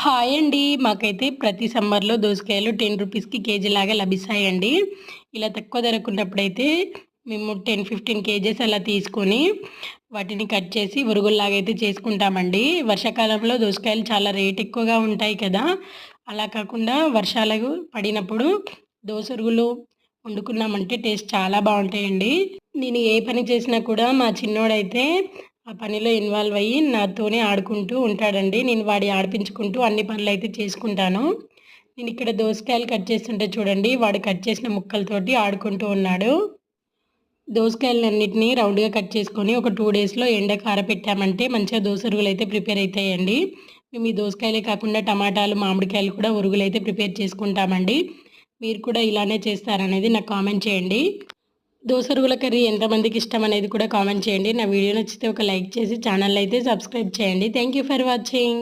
Hi అండి. మాకైతే ప్రతి సమ్మర్‌లో దోసకాయలు 10 రూపీస్‌కి కేజీలాగా లభిస్తాయండి. ఇలా తక్కువ ధరకున్నప్పుడైతే మేము 10, 15 కేజెస్ అలా తీసుకొని వాటిని కట్ చేసి ఉరుగుల్లాగా అయితే చేసుకుంటామండి. వర్షాకాలంలో దోసకాయలు చాలా రేట్ ఎక్కువగా ఉంటాయి కదా! అలా కాకుండా వర్షాలు పడినప్పుడు దోసరుగులు వండుకున్నామంటే టేస్ట్ చాలా బావుంటాయండి. నేను ఏ పని చేసినా కూడా మా చిన్నోడైతే ఆ పనిలో ఇన్వాల్వ్ అయ్యి నాతోనే ఆడుకుంటూ ఉంటాడండి. నేను వాడి ఆడిపించుకుంటూ అన్ని పనులైతే చేసుకుంటాను. నేనిక్కడ దోసకాయలు కట్ చేస్తుంటే చూడండి, వాడు కట్ చేసిన ముక్కలతోటి ఆడుకుంటూ ఉన్నాడు. దోసకాయలన్నిటిని రౌండ్‌గా కట్ చేసుకొని ఒక 2 డేస్‌లో ఎండకు ఆరబెట్టామంటే మంచిగా దోసరుగులైతే ప్రిపేర్ అయితాయండి. మేము ఈ దోసకాయలే కాకుండా టమాటాలు, మామిడికాయలు కూడా ఉరుగులైతే ప్రిపేర్ చేసుకుంటామండి. మీరు కూడా ఇలానే చేస్తారనేది నాకు కామెంట్ చేయండి. దోసరుగుల కర్రీ ఎంతమందికి ఇష్టమనేది కూడా కామెంట్ చేయండి. నా వీడియో నచ్చితే ఒక లైక్ చేసి ఛానల్ అయితే సబ్స్క్రైబ్ చేయండి. Thank you for watching.